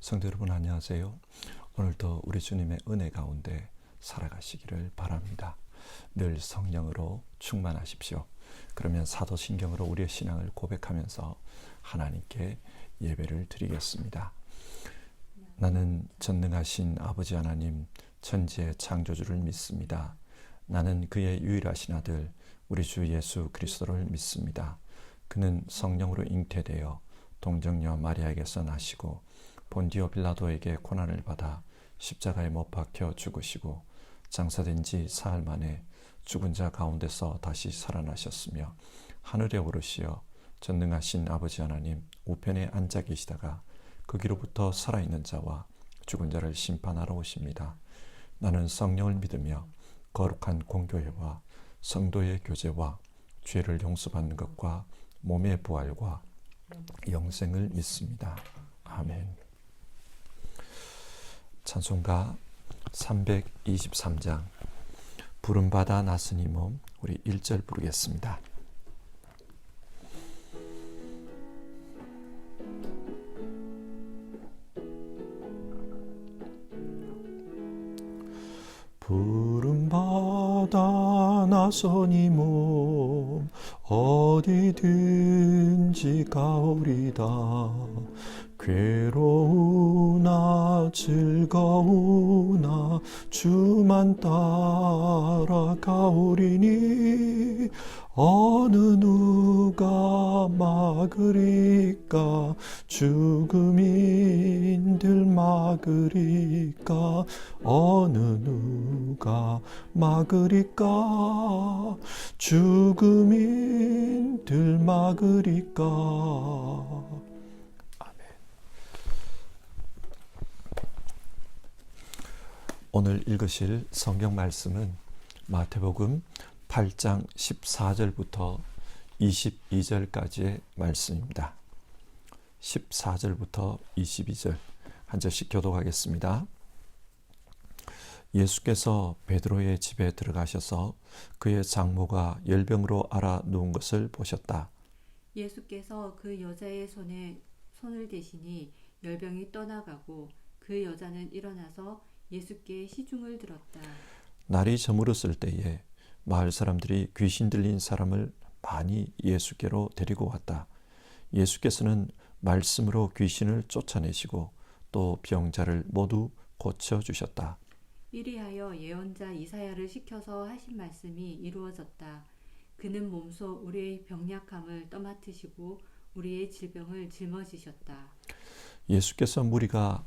성도 여러분 안녕하세요. 오늘도 우리 주님의 은혜 가운데 살아가시기를 바랍니다. 늘 성령으로 충만하십시오. 그러면 사도신경으로 우리의 신앙을 고백하면서 하나님께 예배를 드리겠습니다. 나는 전능하신 아버지 하나님 천지의 창조주를 믿습니다. 나는 그의 유일하신 아들 우리 주 예수 그리스도를 믿습니다. 그는 성령으로 잉태되어 동정녀 마리아에게서 나시고 본디오 빌라도에게 고난을 받아 십자가에 못 박혀 죽으시고 장사된 지 사흘 만에 죽은 자 가운데서 다시 살아나셨으며 하늘에 오르시어 전능하신 아버지 하나님 우편에 앉아 계시다가 거기로부터 살아있는 자와 죽은 자를 심판하러 오십니다. 나는 성령을 믿으며 거룩한 공교회와 성도의 교제와 죄를 용서받는 것과 몸의 부활과 영생을 믿습니다. 아멘. 찬송가 323장 부름받아 나서니 몸 우리 1절 부르겠습니다. 부름받아 나서니 몸 어디든지 가오리다. 괴로우나 즐거우나 주만 따라가오리니 어느 누가 막으리까 죽음인들 막으리까 어느 누가 막으리까 죽음인들 막으리까. 오늘 읽으실 성경 말씀은 마태복음 8장 14절부터 22절까지의 말씀입니다. 14절부터 22절 한 절씩 교독하겠습니다. 예수께서 베드로의 집에 들어가셔서 그의 장모가 열병으로 앓아 누운 것을 보셨다. 예수께서 그 여자의 손에 손을 대시니 열병이 떠나가고 그 여자는 일어나서 예수께 시중을 들었다. 날이 저물었을 때에 마을 사람들이 귀신 들린 사람을 많이 예수께로 데리고 왔다. 예수께서는 말씀으로 귀신을 쫓아내시고 또 병자를 모두 고쳐주셨다. 이리하여 예언자 이사야를 시켜서 하신 말씀이 이루어졌다. 그는 몸소 우리의 병약함을 떠맡으시고 우리의 질병을 짊어지셨다. 예수께서 무리가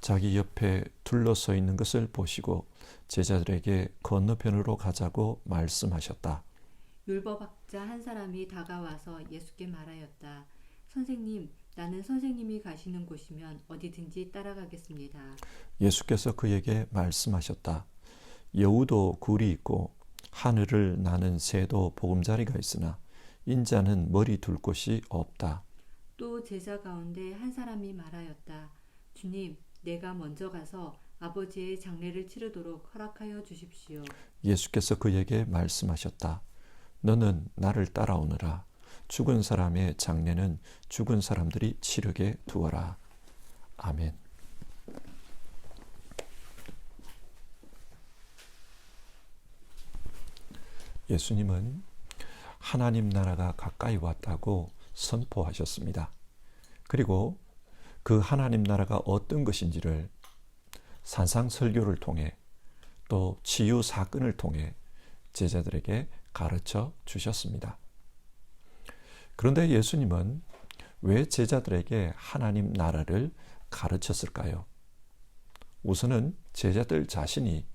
자기 옆에 둘러서 있는 것을 보시고 제자들에게 건너편으로 가자고 말씀하셨다. 율법학자 한 사람이 다가와서 예수께 말하였다. 선생님, 나는 선생님이 가시는 곳이면 어디든지 따라가겠습니다. 예수께서 그에게 말씀하셨다. 여우도 굴이 있고 하늘을 나는 새도 보금자리가 있으나 인자는 머리 둘 곳이 없다. 또 제자 가운데 한 사람이 말하였다. 주님, 내가 먼저 가서 아버지의 장례를 치르도록 허락하여 주십시오. 예수께서 그에게 말씀하셨다. 너는 나를 따라오너라. 죽은 사람의 장례는 죽은 사람들이 치르게 두어라. 아멘. 예수님은 하나님 나라가 가까이 왔다고 선포하셨습니다. 그리고 그 하나님 나라가 어떤 것인지를 산상설교를 통해 또 치유 사건을 통해 제자들에게 가르쳐 주셨습니다. 그런데 예수님은 왜 제자들에게 하나님 나라를 가르쳤을까요? 우선은 제자들 자신이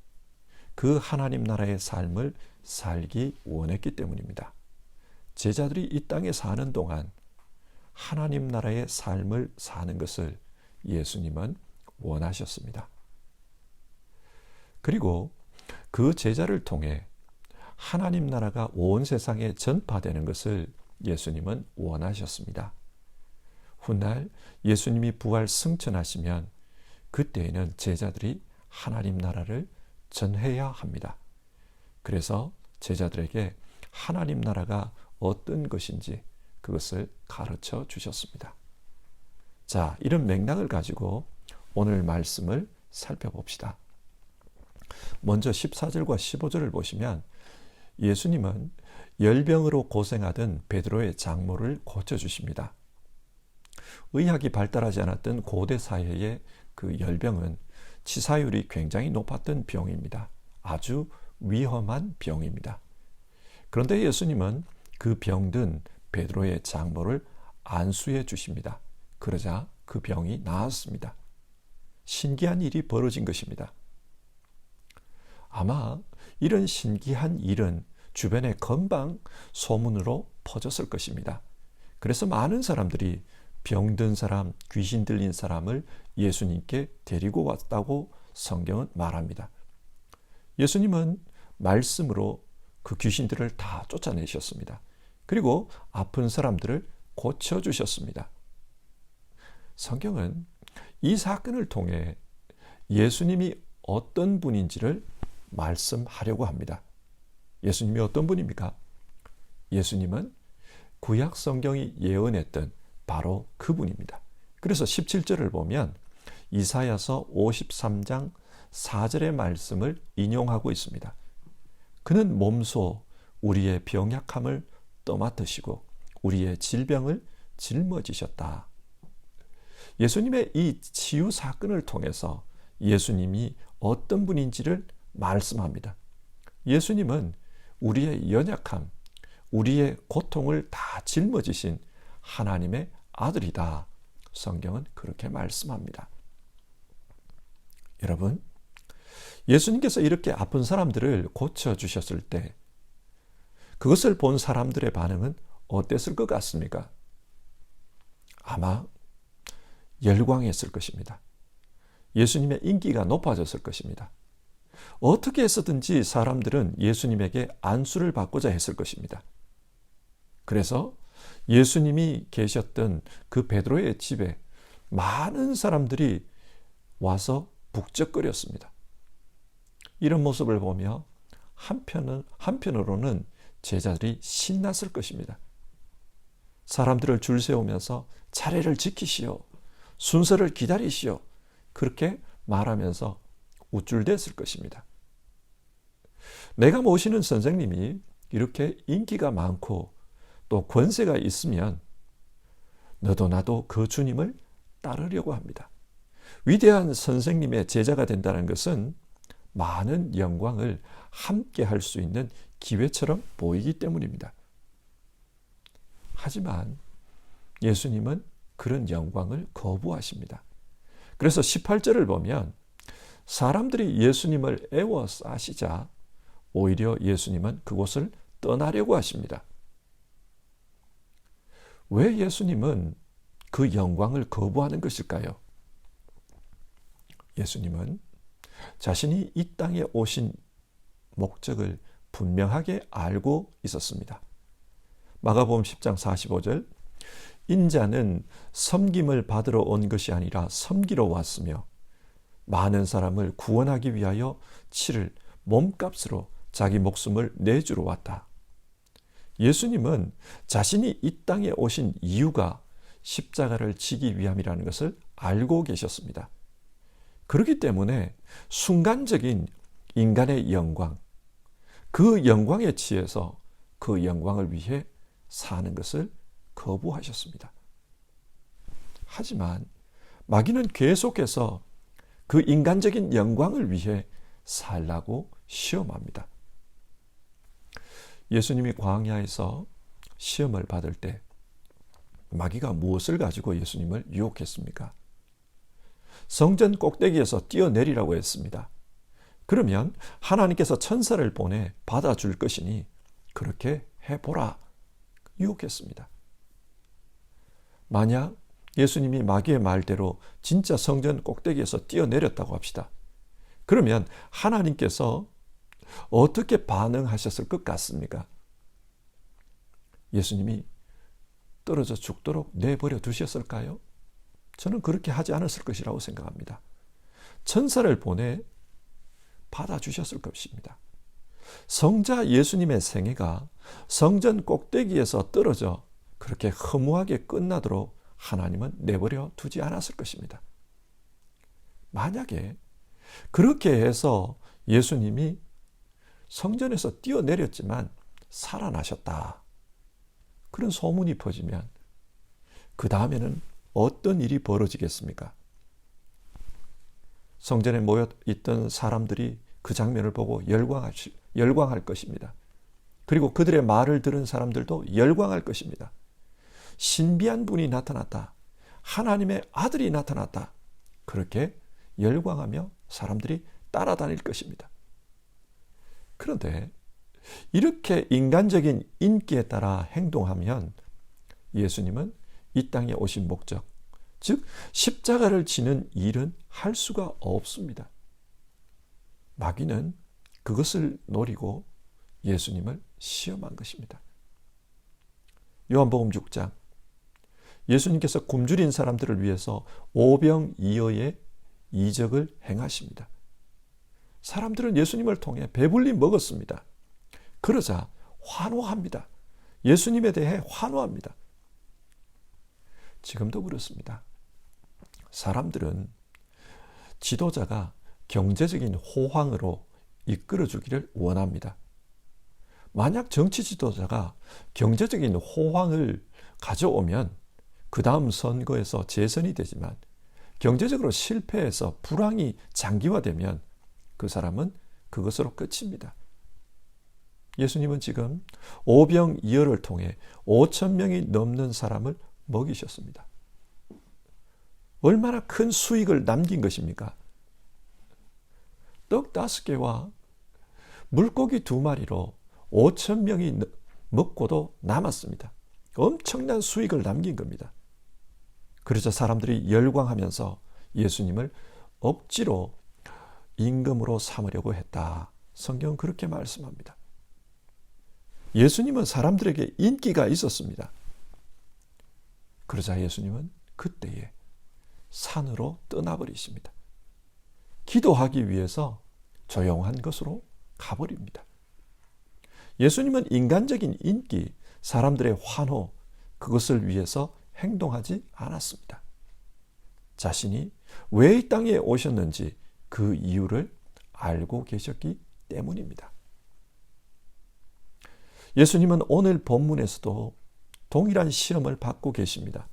그 하나님 나라의 삶을 살기 원했기 때문입니다. 제자들이 이 땅에 사는 동안 하나님 나라의 삶을 사는 것을 예수님은 원하셨습니다. 그리고 그 제자를 통해 하나님 나라가 온 세상에 전파되는 것을 예수님은 원하셨습니다. 훗날 예수님이 부활 승천하시면 그때에는 제자들이 하나님 나라를 전해야 합니다. 그래서 제자들에게 하나님 나라가 어떤 것인지 그것을 가르쳐 주셨습니다. 자, 이런 맥락을 가지고 오늘 말씀을 살펴봅시다. 먼저 14절과 15절을 보시면 예수님은 열병으로 고생하던 베드로의 장모를 고쳐주십니다. 의학이 발달하지 않았던 고대 사회의 그 열병은 치사율이 굉장히 높았던 병입니다. 아주 위험한 병입니다. 그런데 예수님은 그 병든 베드로의 장모를 안수해 주십니다. 그러자 그 병이 나았습니다. 신기한 일이 벌어진 것입니다. 아마 이런 신기한 일은 주변에 금방 소문으로 퍼졌을 것입니다. 그래서 많은 사람들이 병든 사람, 귀신 들린 사람을 예수님께 데리고 왔다고 성경은 말합니다. 예수님은 말씀으로 그 귀신들을 다 쫓아내셨습니다. 그리고 아픈 사람들을 고쳐주셨습니다. 성경은 이 사건을 통해 예수님이 어떤 분인지를 말씀하려고 합니다. 예수님이 어떤 분입니까? 예수님은 구약 성경이 예언했던 바로 그분입니다. 그래서 17절을 보면 이사야서 53장 4절의 말씀을 인용하고 있습니다. 그는 몸소 우리의 병약함을 떠맡으시고 우리의 질병을 짊어지셨다. 예수님의 이 치유 사건을 통해서 예수님이 어떤 분인지를 말씀합니다. 예수님은 우리의 연약함, 우리의 고통을 다 짊어지신 하나님의 아들이다. 성경은 그렇게 말씀합니다. 여러분, 예수님께서 이렇게 아픈 사람들을 고쳐주셨을 때 그것을 본 사람들의 반응은 어땠을 것 같습니까? 아마 열광했을 것입니다. 예수님의 인기가 높아졌을 것입니다. 어떻게 해서든지 사람들은 예수님에게 안수를 받고자 했을 것입니다. 그래서 예수님이 계셨던 그 베드로의 집에 많은 사람들이 와서 북적거렸습니다. 이런 모습을 보며 한편으로는 제자들이 신났을 것입니다. 사람들을 줄 세우면서 차례를 지키시오, 순서를 기다리시오, 그렇게 말하면서 우쭐댔을 것입니다. 내가 모시는 선생님이 이렇게 인기가 많고 또 권세가 있으면 너도 나도 그 주님을 따르려고 합니다. 위대한 선생님의 제자가 된다는 것은 많은 영광을 함께 할 수 있는 기회처럼 보이기 때문입니다. 하지만 예수님은 그런 영광을 거부하십니다. 그래서 18절을 보면 사람들이 예수님을 애워싸시자 오히려 예수님은 그곳을 떠나려고 하십니다. 왜 예수님은 그 영광을 거부하는 것일까요? 예수님은 자신이 이 땅에 오신 목적을 분명하게 알고 있었습니다. 마가복음 10장 45절, 인자는 섬김을 받으러 온 것이 아니라 섬기러 왔으며 많은 사람을 구원하기 위하여 치를 몸값으로 자기 목숨을 내주러 왔다. 예수님은 자신이 이 땅에 오신 이유가 십자가를 지기 위함이라는 것을 알고 계셨습니다. 그렇기 때문에 순간적인 인간의 영광, 그 영광에 취해서 그 영광을 위해 사는 것을 거부하셨습니다. 하지만 마귀는 계속해서 그 인간적인 영광을 위해 살라고 시험합니다. 예수님이 광야에서 시험을 받을 때 마귀가 무엇을 가지고 예수님을 유혹했습니까? 성전 꼭대기에서 뛰어내리라고 했습니다. 그러면 하나님께서 천사를 보내 받아줄 것이니 그렇게 해보라 유혹했습니다. 만약 예수님이 마귀의 말대로 진짜 성전 꼭대기에서 뛰어내렸다고 합시다. 그러면 하나님께서 어떻게 반응하셨을 것 같습니까? 예수님이 떨어져 죽도록 내버려 두셨을까요? 저는 그렇게 하지 않았을 것이라고 생각합니다. 천사를 보내 받아주셨을 것입니다. 성자 예수님의 생애가 성전 꼭대기에서 떨어져 그렇게 허무하게 끝나도록 하나님은 내버려 두지 않았을 것입니다. 만약에 그렇게 해서 예수님이 성전에서 뛰어내렸지만 살아나셨다, 그런 소문이 퍼지면 그 다음에는 어떤 일이 벌어지겠습니까? 성전에 모여있던 사람들이 그 장면을 보고 열광할 것입니다. 그리고 그들의 말을 들은 사람들도 열광할 것입니다. 신비한 분이 나타났다, 하나님의 아들이 나타났다, 그렇게 열광하며 사람들이 따라다닐 것입니다. 그런데 이렇게 인간적인 인기에 따라 행동하면 예수님은 이 땅에 오신 목적, 즉 십자가를 지는 일은 할 수가 없습니다. 마귀는 그것을 노리고 예수님을 시험한 것입니다. 요한복음 6장, 예수님께서 굶주린 사람들을 위해서 오병이어의 이적을 행하십니다. 사람들은 예수님을 통해 배불리 먹었습니다. 그러자 환호합니다. 예수님에 대해 환호합니다. 지금도 그렇습니다. 사람들은 지도자가 경제적인 호황으로 이끌어주기를 원합니다. 만약 정치 지도자가 경제적인 호황을 가져오면 그 다음 선거에서 재선이 되지만 경제적으로 실패해서 불황이 장기화되면 그 사람은 그것으로 끝입니다. 예수님은 지금 오병이어를 통해 5,000명이 넘는 사람을 먹이셨습니다. 얼마나 큰 수익을 남긴 것입니까? 떡 5개와 물고기 2마리로 5,000명이 먹고도 남았습니다. 엄청난 수익을 남긴 겁니다. 그래서 사람들이 열광하면서 예수님을 억지로 임금으로 삼으려고 했다. 성경은 그렇게 말씀합니다. 예수님은 사람들에게 인기가 있었습니다. 그러자 예수님은 그때에 산으로 떠나버리십니다. 기도하기 위해서 조용한 곳으로 가버립니다. 예수님은 인간적인 인기, 사람들의 환호, 그것을 위해서 행동하지 않았습니다. 자신이 왜 이 땅에 오셨는지 그 이유를 알고 계셨기 때문입니다. 예수님은 오늘 본문에서도 동일한 시험을 받고 계십니다.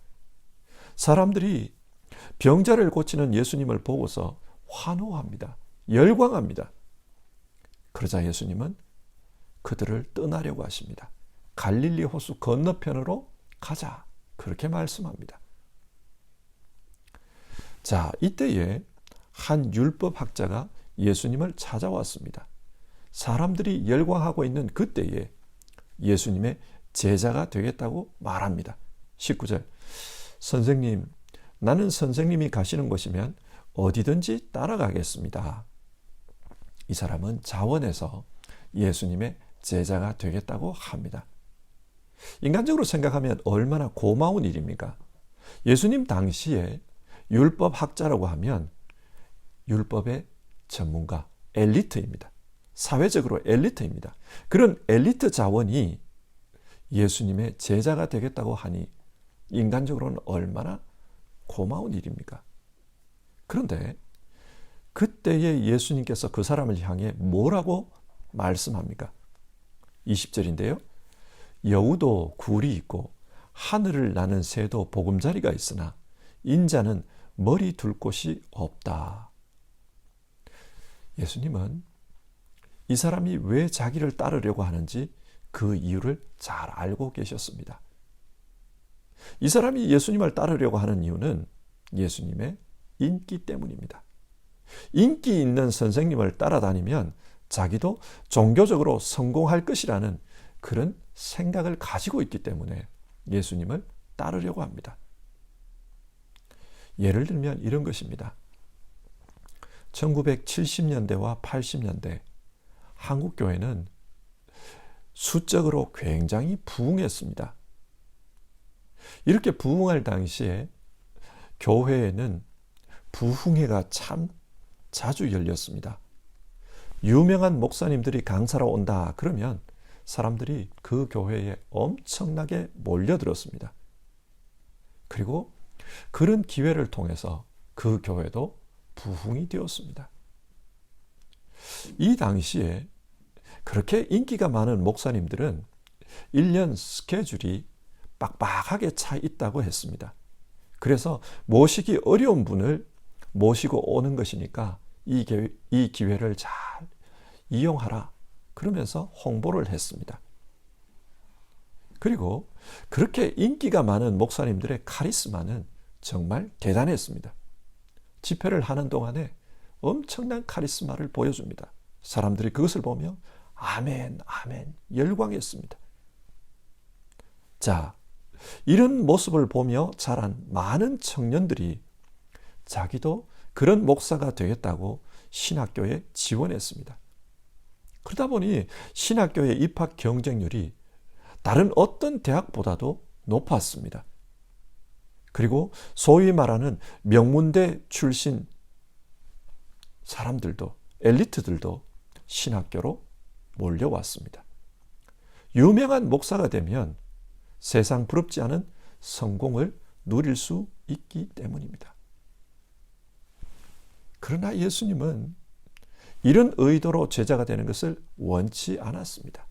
사람들이 병자를 고치는 예수님을 보고서 환호합니다. 열광합니다. 그러자 예수님은 그들을 떠나려고 하십니다. 갈릴리 호수 건너편으로 가자, 그렇게 말씀합니다. 자, 이때에 한 율법학자가 예수님을 찾아왔습니다. 사람들이 열광하고 있는 그때에 예수님의 제자가 되겠다고 말합니다. 19절, 선생님, 나는 선생님이 가시는 곳이면 어디든지 따라가겠습니다. 이 사람은 자원해서 예수님의 제자가 되겠다고 합니다. 인간적으로 생각하면 얼마나 고마운 일입니까? 예수님 당시에 율법학자라고 하면 율법의 전문가, 엘리트입니다. 사회적으로 엘리트입니다. 그런 엘리트 자원이 예수님의 제자가 되겠다고 하니 인간적으로는 얼마나 고마운 일입니까? 그런데 그때에 예수님께서 그 사람을 향해 뭐라고 말씀합니까? 20절인데요. 여우도 굴이 있고 하늘을 나는 새도 보금자리가 있으나 인자는 머리 둘 곳이 없다. 예수님은 이 사람이 왜 자기를 따르려고 하는지 그 이유를 잘 알고 계셨습니다. 이 사람이 예수님을 따르려고 하는 이유는 예수님의 인기 때문입니다. 인기 있는 선생님을 따라다니면 자기도 종교적으로 성공할 것이라는 그런 생각을 가지고 있기 때문에 예수님을 따르려고 합니다. 예를 들면 이런 것입니다. 1970년대와 80년대 한국교회는 수적으로 굉장히 부흥했습니다. 이렇게 부흥할 당시에 교회에는 부흥회가 참 자주 열렸습니다. 유명한 목사님들이 강사로 온다 그러면 사람들이 그 교회에 엄청나게 몰려들었습니다. 그리고 그런 기회를 통해서 그 교회도 부흥이 되었습니다. 이 당시에 그렇게 인기가 많은 목사님들은 1년 스케줄이 빡빡하게 차 있다고 했습니다. 그래서 모시기 어려운 분을 모시고 오는 것이니까 이 기회를 잘 이용하라 그러면서 홍보를 했습니다. 그리고 그렇게 인기가 많은 목사님들의 카리스마는 정말 대단했습니다. 집회를 하는 동안에 엄청난 카리스마를 보여줍니다. 사람들이 그것을 보며 아멘, 아멘 열광했습니다. 자, 이런 모습을 보며 자란 많은 청년들이 자기도 그런 목사가 되겠다고 신학교에 지원했습니다. 그러다 보니 신학교의 입학 경쟁률이 다른 어떤 대학보다도 높았습니다. 그리고 소위 말하는 명문대 출신 사람들도, 엘리트들도 신학교로 몰려왔습니다. 유명한 목사가 되면 세상 부럽지 않은 성공을 누릴 수 있기 때문입니다. 그러나 예수님은 이런 의도로 제자가 되는 것을 원치 않았습니다.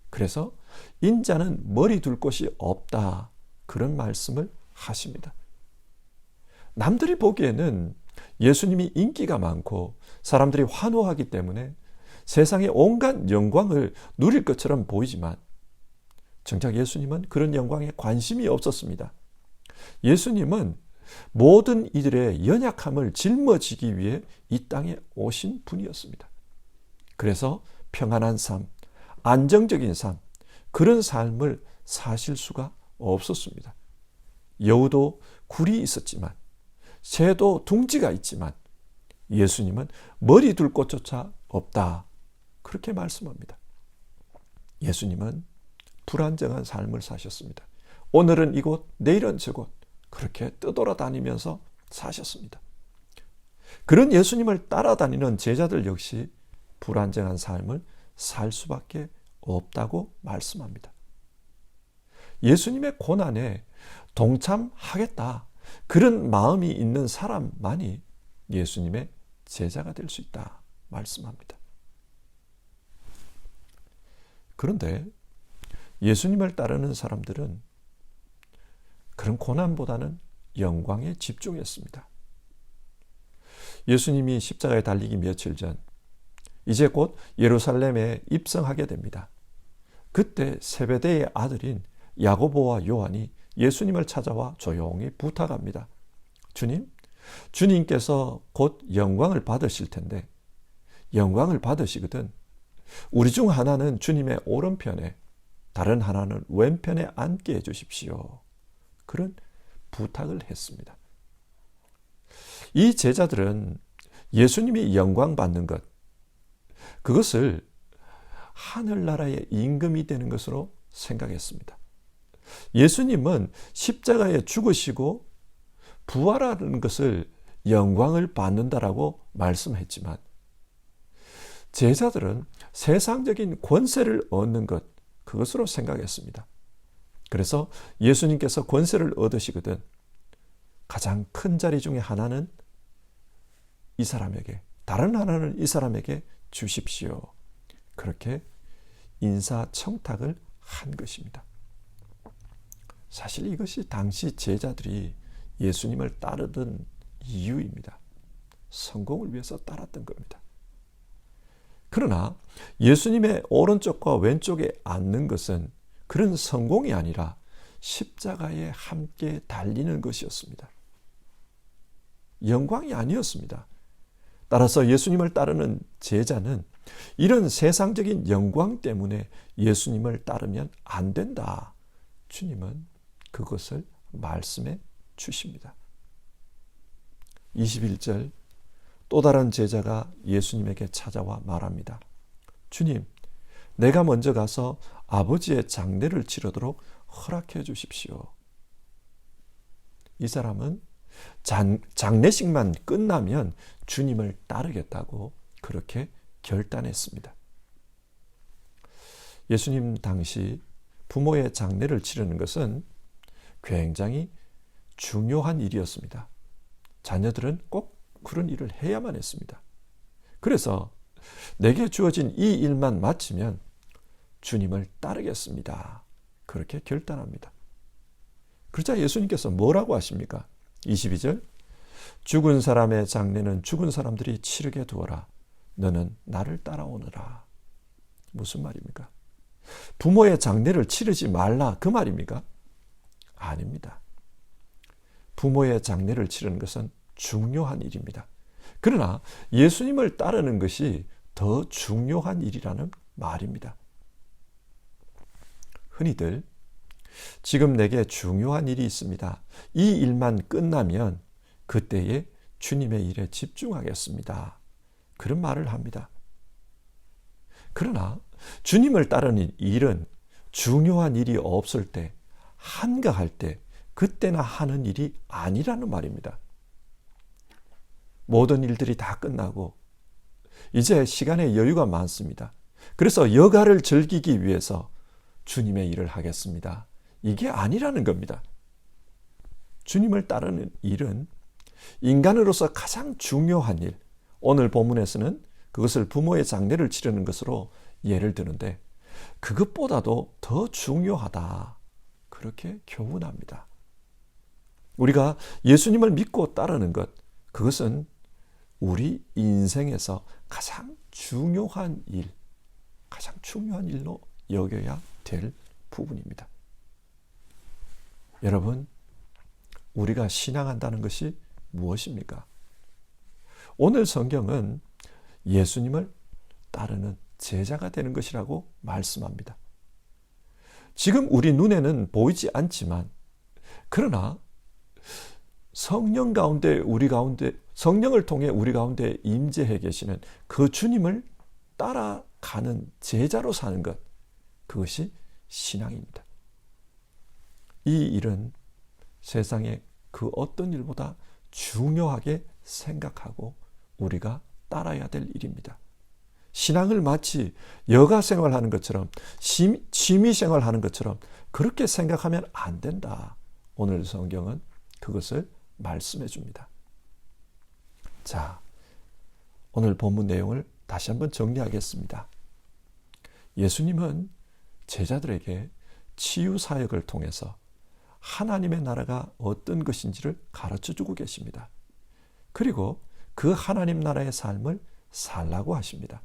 그래서 인자는 머리 둘 곳이 없다 그런 말씀을 하십니다. 남들이 보기에는 예수님이 인기가 많고 사람들이 환호하기 때문에 세상의 온갖 영광을 누릴 것처럼 보이지만 정작 예수님은 그런 영광에 관심이 없었습니다. 예수님은 모든 이들의 연약함을 짊어지기 위해 이 땅에 오신 분이었습니다. 그래서 평안한 삶, 안정적인 삶, 그런 삶을 사실 수가 없었습니다. 여우도 굴이 있었지만 새도 둥지가 있지만 예수님은 머리 둘 곳조차 없다. 그렇게 말씀합니다. 예수님은 불안정한 삶을 사셨습니다. 오늘은 이곳, 내일은 저곳 그렇게 떠돌아다니면서 사셨습니다. 그런 예수님을 따라다니는 제자들 역시 불안정한 삶을 살 수밖에 없다고 말씀합니다. 예수님의 고난에 동참하겠다. 그런 마음이 있는 사람만이 예수님의 제자가 될 수 있다. 말씀합니다. 그런데 예수님을 따르는 사람들은 그런 고난보다는 영광에 집중했습니다. 예수님이 십자가에 달리기 며칠 전 이제 곧 예루살렘에 입성하게 됩니다. 그때 세베대의 아들인 야고보와 요한이 예수님을 찾아와 조용히 부탁합니다. 주님께서 곧 영광을 받으실 텐데 영광을 받으시거든 우리 중 하나는 주님의 오른편에 다른 하나는 왼편에 앉게 해주십시오. 그런 부탁을 했습니다. 이 제자들은 예수님이 영광 받는 것, 그것을 하늘나라의 임금이 되는 것으로 생각했습니다. 예수님은 십자가에 죽으시고 부활하는 것을 영광을 받는다라고 말씀했지만 제자들은 세상적인 권세를 얻는 것, 그것으로 생각했습니다. 그래서 예수님께서 권세를 얻으시거든 가장 큰 자리 중에 하나는 이 사람에게, 다른 하나는 이 사람에게 주십시오. 그렇게 인사청탁을 한 것입니다. 사실 이것이 당시 제자들이 예수님을 따르던 이유입니다. 성공을 위해서 따랐던 겁니다. 그러나 예수님의 오른쪽과 왼쪽에 앉는 것은 그런 성공이 아니라 십자가에 함께 달리는 것이었습니다. 영광이 아니었습니다. 따라서 예수님을 따르는 제자는 이런 세상적인 영광 때문에 예수님을 따르면 안 된다. 주님은 그것을 말씀해 주십니다. 21절 또 다른 제자가 예수님에게 찾아와 말합니다. 주님, 내가 먼저 가서 아버지의 장례를 치르도록 허락해 주십시오. 이 사람은 장례식만 끝나면 주님을 따르겠다고 그렇게 결단했습니다. 예수님 당시 부모의 장례를 치르는 것은 굉장히 중요한 일이었습니다. 자녀들은 꼭 그런 일을 해야만 했습니다. 그래서 내게 주어진 이 일만 마치면 주님을 따르겠습니다. 그렇게 결단합니다. 그러자 예수님께서 뭐라고 하십니까? 22절, 죽은 사람의 장례는 죽은 사람들이 치르게 두어라. 너는 나를 따라오너라. 무슨 말입니까? 부모의 장례를 치르지 말라 그 말입니까? 아닙니다. 부모의 장례를 치르는 것은 중요한 일입니다. 그러나 예수님을 따르는 것이 더 중요한 일이라는 말입니다. 흔히들 지금 내게 중요한 일이 있습니다. 이 일만 끝나면 그때에 주님의 일에 집중하겠습니다. 그런 말을 합니다. 그러나 주님을 따르는 일은 중요한 일이 없을 때, 한가할 때, 그때나 하는 일이 아니라는 말입니다. 모든 일들이 다 끝나고 이제 시간의 여유가 많습니다. 그래서 여가를 즐기기 위해서 주님의 일을 하겠습니다. 이게 아니라는 겁니다. 주님을 따르는 일은 인간으로서 가장 중요한 일, 오늘 본문에서는 그것을 부모의 장례를 치르는 것으로 예를 드는데 그것보다도 더 중요하다. 그렇게 교훈합니다. 우리가 예수님을 믿고 따르는 것, 그것은 우리 인생에서 가장 중요한 일로 여겨야 될 부분입니다. 여러분, 우리가 신앙한다는 것이 무엇입니까? 오늘 성경은 예수님을 따르는 제자가 되는 것이라고 말씀합니다. 지금 우리 눈에는 보이지 않지만, 그러나 성령 가운데 성령을 통해 우리 가운데 임재해 계시는 그 주님을 따라가는 제자로 사는 것, 그것이 신앙입니다. 이 일은 세상의 그 어떤 일보다 중요하게 생각하고 우리가 따라야 될 일입니다. 신앙을 마치 여가 생활하는 것처럼, 취미 생활하는 것처럼 그렇게 생각하면 안 된다. 오늘 성경은 그것을 말씀해 줍니다. 자, 오늘 본문 내용을 다시 한번 정리하겠습니다. 예수님은 제자들에게 치유 사역을 통해서 하나님의 나라가 어떤 것인지를 가르쳐 주고 계십니다. 그리고 그 하나님 나라의 삶을 살라고 하십니다.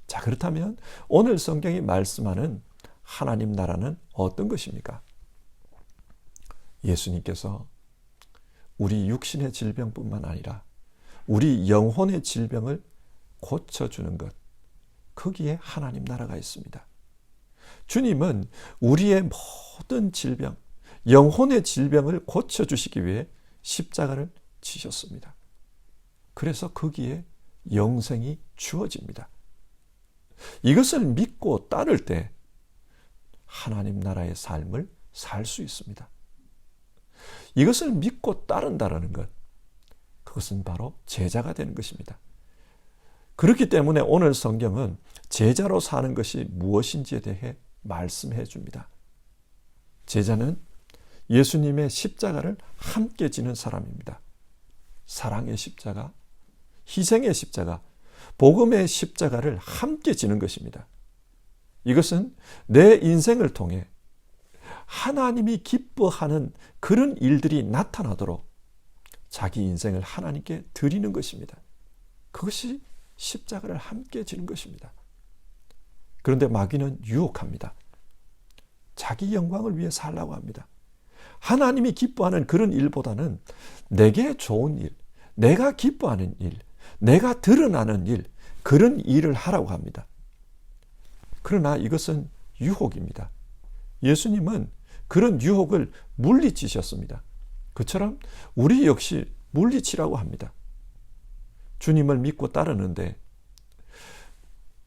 자, 그렇다면 오늘 성경이 말씀하는 하나님 나라는 어떤 것입니까? 예수님께서 우리 육신의 질병뿐만 아니라 우리 영혼의 질병을 고쳐주는 것, 거기에 하나님 나라가 있습니다. 주님은 우리의 모든 질병, 영혼의 질병을 고쳐주시기 위해 십자가를 지셨습니다. 그래서 거기에 영생이 주어집니다. 이것을 믿고 따를 때 하나님 나라의 삶을 살 수 있습니다. 이것을 믿고 따른다는 것, 그것은 바로 제자가 되는 것입니다. 그렇기 때문에 오늘 성경은 제자로 사는 것이 무엇인지에 대해 말씀해 줍니다. 제자는 예수님의 십자가를 함께 지는 사람입니다. 사랑의 십자가, 희생의 십자가, 복음의 십자가를 함께 지는 것입니다. 이것은 내 인생을 통해 하나님이 기뻐하는 그런 일들이 나타나도록 자기 인생을 하나님께 드리는 것입니다. 그것이 십자가를 함께 지는 것입니다. 그런데 마귀는 유혹합니다. 자기 영광을 위해 살라고 합니다. 하나님이 기뻐하는 그런 일보다는 내게 좋은 일, 내가 기뻐하는 일, 내가 드러나는 일, 그런 일을 하라고 합니다. 그러나 이것은 유혹입니다. 예수님은 그런 유혹을 물리치셨습니다. 그처럼 우리 역시 물리치라고 합니다. 주님을 믿고 따르는데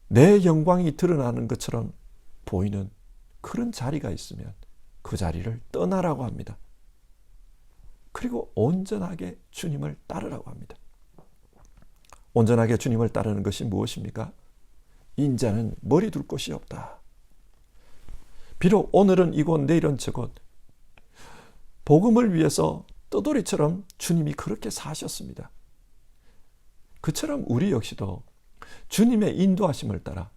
내 영광이 드러나는 것처럼 보이는 그런 자리가 있으면 그 자리를 떠나라고 합니다. 그리고 온전하게 주님을 따르라고 합니다. 온전하게 주님을 따르는 것이 무엇입니까? 인자는 머리 둘 곳이 없다. 비록 오늘은 이곳 내일은 저곳, 복음을 위해서 떠돌이처럼 주님이 그렇게 사셨습니다. 그처럼 우리 역시도 주님의 인도하심을 따라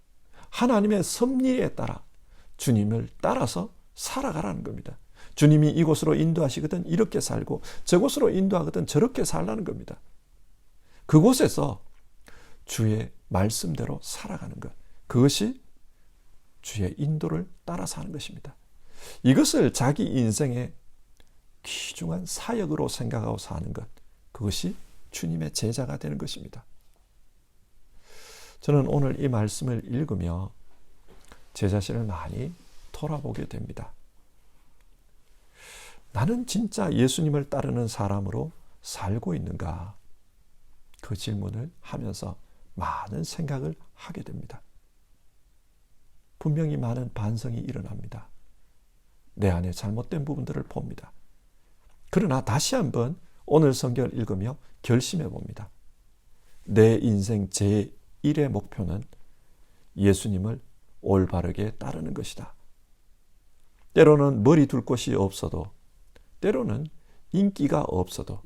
하나님의 섭리에 따라 주님을 따라서 살아가라는 겁니다. 주님이 이곳으로 인도하시거든 이렇게 살고 저곳으로 인도하거든 저렇게 살라는 겁니다. 그곳에서 주의 말씀대로 살아가는 것, 그것이 주의 인도를 따라 사는 것입니다. 이것을 자기 인생의 귀중한 사역으로 생각하고 사는 것, 그것이 주님의 제자가 되는 것입니다. 저는 오늘 이 말씀을 읽으며 제 자신을 많이 돌아보게 됩니다. 나는 진짜 예수님을 따르는 사람으로 살고 있는가? 그 질문을 하면서 많은 생각을 하게 됩니다. 분명히 많은 반성이 일어납니다. 내 안에 잘못된 부분들을 봅니다. 그러나 다시 한번 오늘 성경을 읽으며 결심해 봅니다. 내 인생 제1의 목표는 예수님을 올바르게 따르는 것이다. 때로는 머리 둘 곳이 없어도, 때로는 인기가 없어도,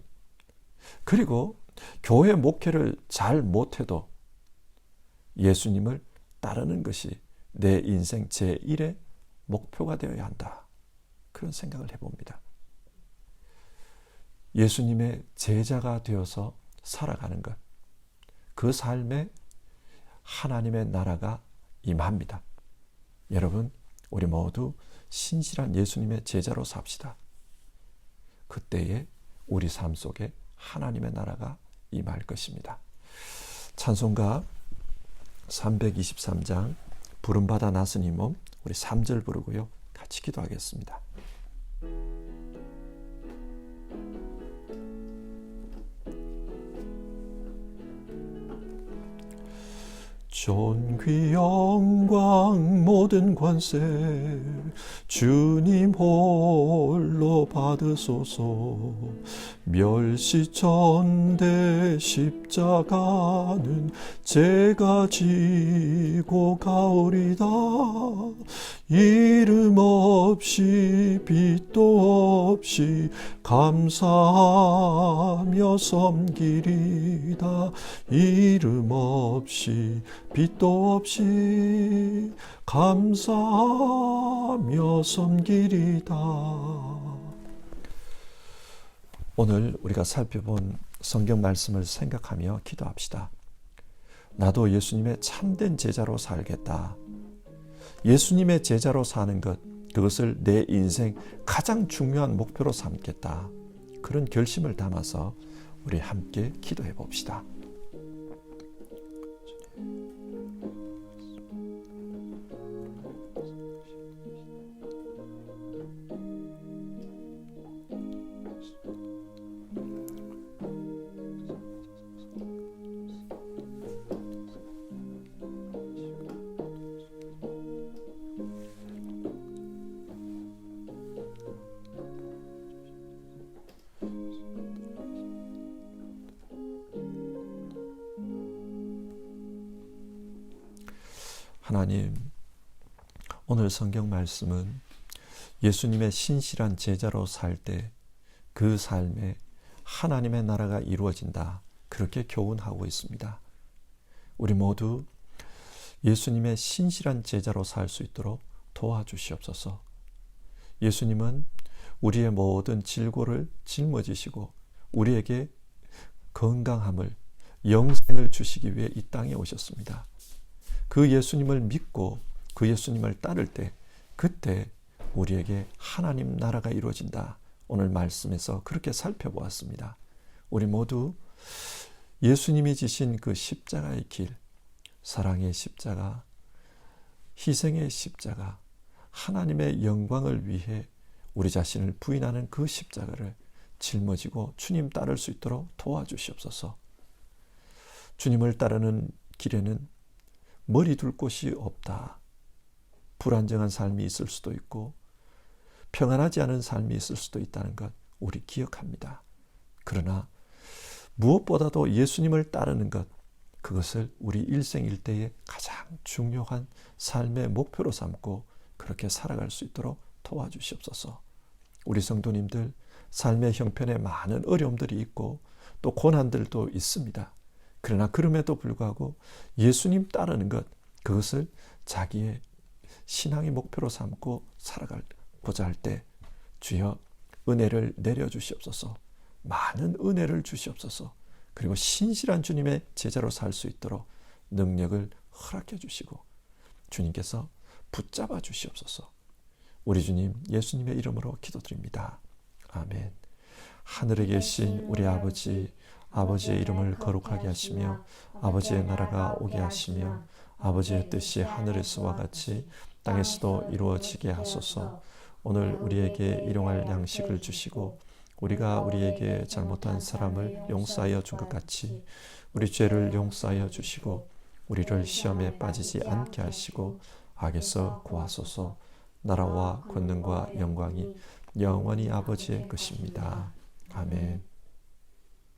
그리고 교회 목회를 잘 못해도 예수님을 따르는 것이 내 인생 제1의 목표가 되어야 한다. 그런 생각을 해봅니다. 예수님의 제자가 되어서 살아가는 것, 그 삶에 하나님의 나라가 임합니다. 여러분, 우리 모두 신실한 예수님의 제자로 삽시다. 그때에 우리 삶 속에 하나님의 나라가 임할 것입니다. 찬송가 323장 부름받아 나선 이 몸, 우리 3절 부르고요. 같이 기도하겠습니다. 존귀 영광 모든 권세 주님 홀로 받으소서. 멸시천대 십자가는 제가 지고 가오리다. 이름 없이 빛도 없이 감사하며 섬기리다. 이름 없이 빛도 없이 감사하며 섬기리다. 오늘 우리가 살펴본 성경 말씀을 생각하며 기도합시다. 나도 예수님의 참된 제자로 살겠다. 예수님의 제자로 사는 것, 그것을 내 인생 가장 중요한 목표로 삼겠다. 그런 결심을 담아서 우리 함께 기도해 봅시다. 하나님, 오늘 성경 말씀은 예수님의 신실한 제자로 살 때 그 삶에 하나님의 나라가 이루어진다. 그렇게 교훈하고 있습니다. 우리 모두 예수님의 신실한 제자로 살 수 있도록 도와주시옵소서. 예수님은 우리의 모든 질고를 짊어지시고 우리에게 건강함을, 영생을 주시기 위해 이 땅에 오셨습니다. 그 예수님을 믿고 그 예수님을 따를 때, 그때 우리에게 하나님 나라가 이루어진다. 오늘 말씀에서 그렇게 살펴보았습니다. 우리 모두 예수님이 지신 그 십자가의 길, 사랑의 십자가, 희생의 십자가, 하나님의 영광을 위해 우리 자신을 부인하는 그 십자가를 짊어지고 주님 따를 수 있도록 도와주시옵소서. 주님을 따르는 길에는 머리 둘 곳이 없다. 불안정한 삶이 있을 수도 있고 평안하지 않은 삶이 있을 수도 있다는 것 우리 기억합니다. 그러나 무엇보다도 예수님을 따르는 것, 그것을 우리 일생일대의 가장 중요한 삶의 목표로 삼고 그렇게 살아갈 수 있도록 도와주시옵소서. 우리 성도님들 삶의 형편에 많은 어려움들이 있고 또 고난들도 있습니다. 그러나 그럼에도 불구하고 예수님 따르는 것, 그것을 자기의 신앙의 목표로 삼고 살아가고자 할 때 주여 은혜를 내려주시옵소서. 많은 은혜를 주시옵소서. 그리고 신실한 주님의 제자로 살 수 있도록 능력을 허락해 주시고 주님께서 붙잡아 주시옵소서. 우리 주님 예수님의 이름으로 기도드립니다. 아멘. 하늘에 계신 우리 아버지, 아버지의 이름을 거룩하게 하시며 아버지의 나라가 오게 하시며 아버지의 뜻이 하늘에서와 같이 땅에서도 이루어지게 하소서. 오늘 우리에게 일용할 양식을 주시고 우리가 우리에게 잘못한 사람을 용서하여 준 것 같이 우리 죄를 용서하여 주시고 우리를 시험에 빠지지 않게 하시고 악에서 구하소서. 나라와 권능과 영광이 영원히 아버지의 것입니다. 아멘.